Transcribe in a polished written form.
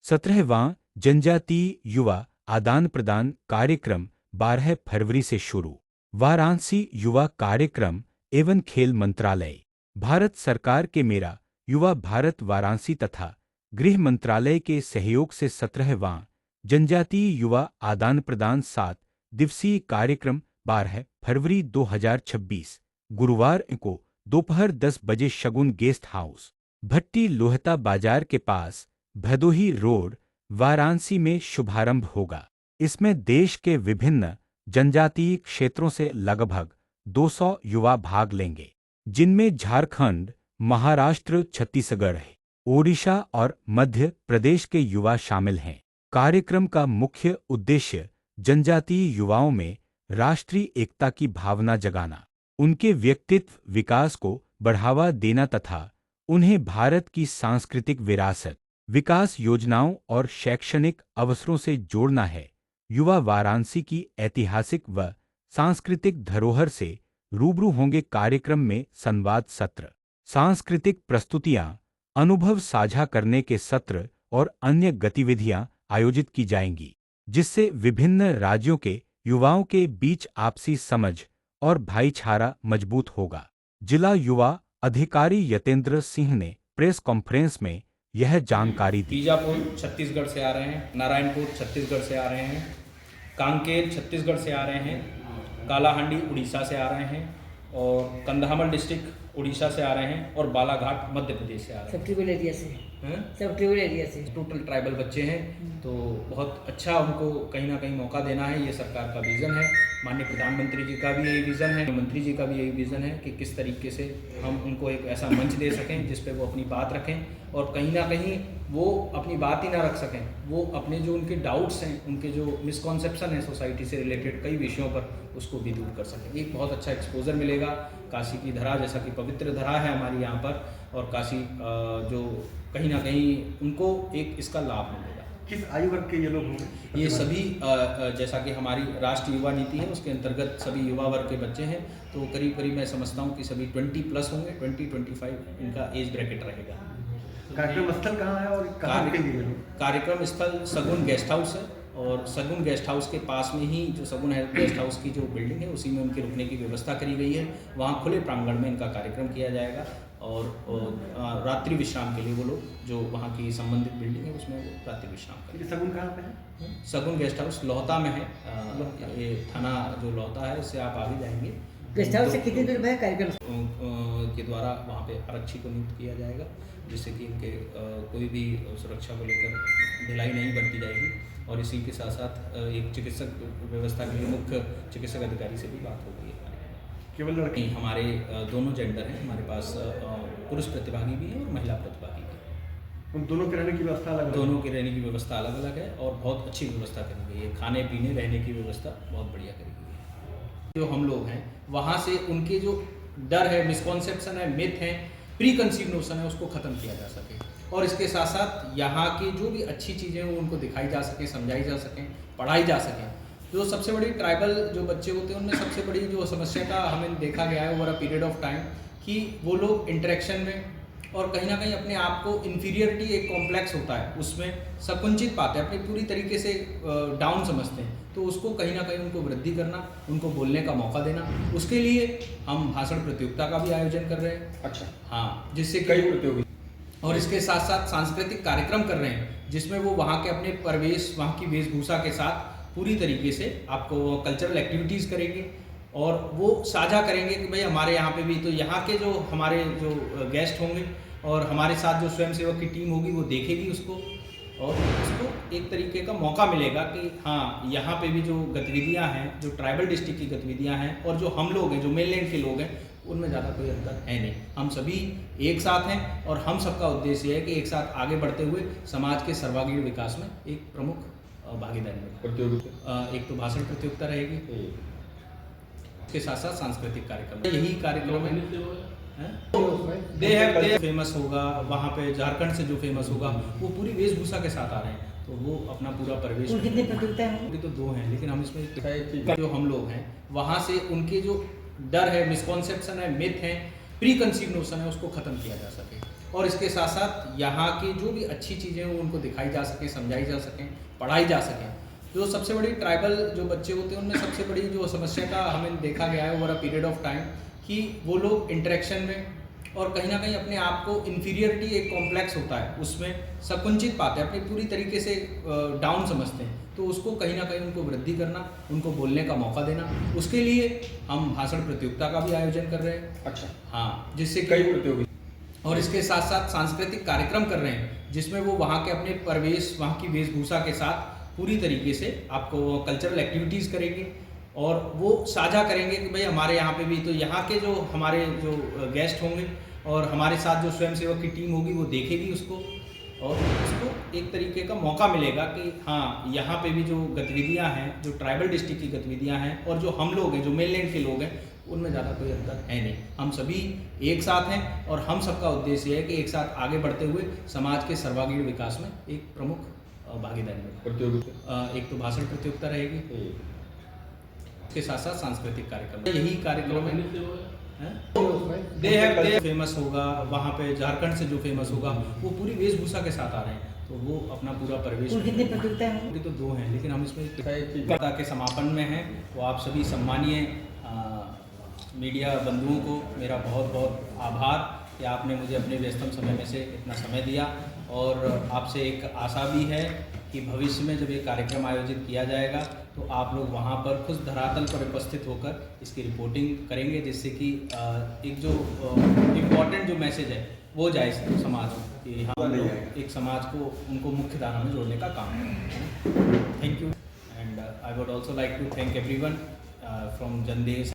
17वां जनजातीय युवा आदान प्रदान कार्यक्रम 12 फरवरी से शुरू। वाराणसी युवा कार्यक्रम एवं खेल मंत्रालय, भारत सरकार के मेरा युवा भारत वाराणसी तथा गृह मंत्रालय के सहयोग से 17वां जनजातीय युवा आदान प्रदान 7 दिवसीय कार्यक्रम 12 फरवरी 2026 गुरुवार को दोपहर 10 बजे शगुन गेस्ट हाउस, भट्टी लोहता बाजार के पास, भदोही रोड, वाराणसी में शुभारंभ होगा। इसमें देश के विभिन्न जनजातीय क्षेत्रों से लगभग 200 युवा भाग लेंगे, जिनमें झारखंड, महाराष्ट्र, छत्तीसगढ़, ओडिशा और मध्य प्रदेश के युवा शामिल हैं। कार्यक्रम का मुख्य उद्देश्य जनजातीय युवाओं में राष्ट्रीय एकता की भावना जगाना, उनके व्यक्तित्व विकास को बढ़ावा देना तथा उन्हें भारत की सांस्कृतिक विरासत, विकास योजनाओं और शैक्षणिक अवसरों से जोड़ना है। युवा वाराणसी की ऐतिहासिक व सांस्कृतिक धरोहर से रूबरू होंगे। कार्यक्रम में संवाद सत्र, सांस्कृतिक प्रस्तुतियां, अनुभव साझा करने के सत्र और अन्य गतिविधियां आयोजित की जाएंगी, जिससे विभिन्न राज्यों के युवाओं के बीच आपसी समझ और भाईचारा मजबूत होगा। जिला युवा अधिकारी यतेंद्र सिंह ने प्रेस कॉन्फ्रेंस में यह जानकारी दी। बीजापुर छत्तीसगढ़ से आ रहे हैं, नारायणपुर छत्तीसगढ़ से आ रहे हैं, कांकेर छत्तीसगढ़ से आ रहे हैं, कालाहांडी उड़ीसा से आ रहे हैं और कंधामल डिस्ट्रिक्ट उड़ीसा से आ रहे हैं और बालाघाट मध्य प्रदेश से आ रहे हैं। सब ट्राइबल एरिया से हैं? सब ट्राइबल एरिया से टोटल ट्राइबल बच्चे हैं, तो बहुत अच्छा उनको कहीं ना कहीं मौका देना है। ये सरकार का विज़न है, माननीय प्रधानमंत्री जी का भी यही विज़न है, मंत्री जी का भी यही विज़न है कि किस तरीके से हम उनको एक ऐसा मंच दे सकें जिस पे वो अपनी बात रखें और कहीं ना कहीं वो अपनी बात ही ना रख सकें, वो अपने जो उनके डाउट्स हैं, उनके जो मिसकॉन्सेप्शन है सोसाइटी से रिलेटेड कई विषयों पर, उसको भी दूर कर सकें। एक बहुत अच्छा एक्सपोजर मिलेगा। काशी की धरा, जैसा कि पवित्र धरा है हमारी यहाँ पर, और काशी जो कहीं ना कहीं उनको एक इसका लाभ मिलेगा। किस आयु वर्ग के ये लोग होंगे? ये सभी जैसा कि हमारी राष्ट्रीय युवा नीति है उसके अंतर्गत सभी युवा वर्ग के बच्चे हैं, तो करीब करीब मैं समझता हूँ कि सभी 20+ होंगे, 20-25 इनका एज ब्रैकेट रहेगा। कार्यक्रम स्थल कहाँ है और कहाँ रुकेंगे ये लोग? कार्यक्रम स्थल सगुन गेस्ट हाउस है और सगुन गेस्ट हाउस के पास में ही जो सगुन है गेस्ट हाउस की जो बिल्डिंग है उसी में उनके रुकने की व्यवस्था करी गई है। वहाँ खुले प्रांगण में इनका कार्यक्रम किया जाएगा और रात्रि विश्राम के लिए वो लोग जो वहाँ की संबंधित बिल्डिंग है उसमें वो रात्रि विश्राम करेंगे। सगुन कहाँ पे है? सगुन गेस्ट हाउस लोहता में है। ये थाना जो लोहता है इससे आप आगे जाएंगे। गेस्ट हाउस से कितनी दूर है कार्यक्रम के द्वारा वहाँ पे आरक्षी को नियुक्त किया जाएगा, जिससे कि इनके कोई भी सुरक्षा को लेकर ढिलाई नहीं बरती जाएगी। और इसी के साथ साथ एक चिकित्सक व्यवस्था के लिए मुख्य चिकित्सक अधिकारी से भी बात हो गई है। केवल लड़के? हमारे दोनों जेंडर हैं हमारे पास, पुरुष प्रतिभागी भी हैं और महिला प्रतिभागी भी हैं। उन दोनों के रहने की व्यवस्था अलग? दोनों के रहने की व्यवस्था अलग अलग है और बहुत अच्छी व्यवस्था करी गई है। खाने पीने रहने की व्यवस्था बहुत बढ़िया करी गई है। जो हम लोग हैं वहाँ से उनके जो डर है, मिसकॉन्सेप्शन है, मिथ है, प्री कंसीव नोशन है, उसको ख़त्म किया जा सके और इसके साथ साथ यहाँ की जो भी अच्छी चीज़ें हैं वो उनको दिखाई जा सके, समझाई जा सकें, पढ़ाई जा सकें। जो सबसे बड़ी ट्राइबल जो बच्चे होते हैं उनमें सबसे बड़ी जो समस्या का हमें देखा गया है over a period of time कि वो लोग इंटरेक्शन में और कहीं ना कहीं अपने आप को इन्फीरियरिटी एक कॉम्प्लेक्स होता है उसमें संकुचित पाते हैं, अपने पूरी तरीके से डाउन समझते हैं। तो उसको कहीं ना कहीं उनको वृद्धि करना, उनको बोलने का मौका देना, उसके लिए हम भाषण प्रतियोगिता का भी आयोजन कर रहे हैं। अच्छा, हाँ, जिससे कई प्रतियोगिता और इसके साथ साथ सांस्कृतिक कार्यक्रम कर रहे हैं जिसमें वो वहाँ के अपने परिवेश, वहाँ की वेशभूषा के साथ पूरी तरीके से आपको कल्चरल एक्टिविटीज़ करेंगे और वो साझा करेंगे कि भाई हमारे यहाँ पे भी, तो यहाँ के जो हमारे जो गेस्ट होंगे और हमारे साथ जो स्वयंसेवक की टीम होगी वो देखेगी उसको और उसको एक तरीके का मौका मिलेगा कि हाँ यहाँ पे भी जो गतिविधियाँ हैं, जो ट्राइबल डिस्ट्रिक्ट की गतिविधियाँ हैं और जो हम लोग हैं, जो मेनलैंड के लोग हैं, उनमें ज़्यादा कोई अंतर है नहीं। हम सभी एक साथ हैं और हम सबका उद्देश्य है कि एक साथ आगे बढ़ते हुए समाज के सर्वांगीण विकास में एक प्रमुख भागीदारी में प्रतियोगिता। एक तो भाषण प्रतियोगिता रहेगी, उसके साथ साथ सांस्कृतिक कार्यक्रम, यही कार्यक्रम है। दे फेमस होगा वहाँ पे, झारखंड से जो फेमस होगा वो पूरी वेशभूषा के साथ आ रहे हैं, तो वो अपना पूरा परिवेश। कितनी प्रतियोगिता है? तो 2 हैं, लेकिन हम इसमें जो हम लोग हैं वहाँ से उनके जो डर है, मिसकॉन्सेप्शन है, मिथ है, प्री कंसीव नोशन है, उसको ख़त्म किया जा सके और इसके साथ साथ यहाँ की जो भी अच्छी चीज़ें हैं वो उनको दिखाई जा सकें, समझाई जा सकें, पढ़ाई जा सकें। जो सबसे बड़ी ट्राइबल जो बच्चे होते हैं उनमें सबसे बड़ी जो समस्या का हमें देखा गया है over a period of time कि वो लोग इंटरेक्शन में और कहीं ना कहीं अपने आप को इन्फीरियरिटी एक कॉम्प्लेक्स होता है उसमें संकुचित पाते हैं, अपनी पूरी तरीके से डाउन समझते हैं। तो उसको कहीं ना कहीं उनको वृद्धि करना, उनको बोलने का मौका देना, उसके लिए हम भाषण प्रतियोगिता का भी आयोजन कर रहे हैं। अच्छा, हाँ, जिससे कई कि प्रतियोगिता और इसके साथ साथ सांस्कृतिक कार्यक्रम कर रहे हैं जिसमें वो वहाँ के अपने परिवेश, वहाँ की वेशभूषा के साथ पूरी तरीके से आपको कल्चरल एक्टिविटीज़ करेंगे और वो साझा करेंगे कि भाई हमारे यहाँ पे भी तो यहाँ के जो हमारे जो गेस्ट होंगे और हमारे साथ जो स्वयंसेवक की टीम होगी वो देखेगी उसको और उसको एक तरीके का मौका मिलेगा कि हाँ यहाँ पे भी जो गतिविधियाँ हैं, जो ट्राइबल डिस्ट्रिक्ट की गतिविधियाँ हैं और जो हम लोग हैं, जो मेनलैंड के लोग हैं, उनमें ज़्यादा कोई अंतर है नहीं। हम सभी एक साथ हैं और हम सबका उद्देश्य है कि एक साथ आगे बढ़ते हुए समाज के सर्वांगीण विकास में एक प्रमुख भागीदारी में प्रतियोगिता एक तो भाषण प्रतियोगिता रहेगी, इसके साथ साथ सांस्कृतिक कार्यक्रम, यही कार्यक्रम है। दे है फेमस होगा वहाँ पे, झारखंड से जो फेमस होगा वो पूरी वेशभूषा के साथ आ रहे हैं तो वो अपना पूरा परिवेश। कुल कितनी प्रतियोगिताएं होंगी? अभी तो 2 हैं लेकिन हम इसमें प्रतियोगिता के समापन में हैं। तो आप सभी सम्मानीय मीडिया बंधुओं को मेरा बहुत बहुत आभार कि आपने मुझे अपने व्यस्तम समय में से इतना समय दिया और आपसे एक आशा भी है कि भविष्य में जब ये कार्यक्रम आयोजित किया जाएगा तो आप लोग वहाँ पर खुद धरातल पर उपस्थित होकर इसकी रिपोर्टिंग करेंगे जिससे कि एक जो इम्पॉर्टेंट जो मैसेज है वो जाए समाज में कि हम लोग एक समाज को उनको मुख्य धारा में जोड़ने का काम करें। Thank you and I would also like to thank everyone from Jandesh.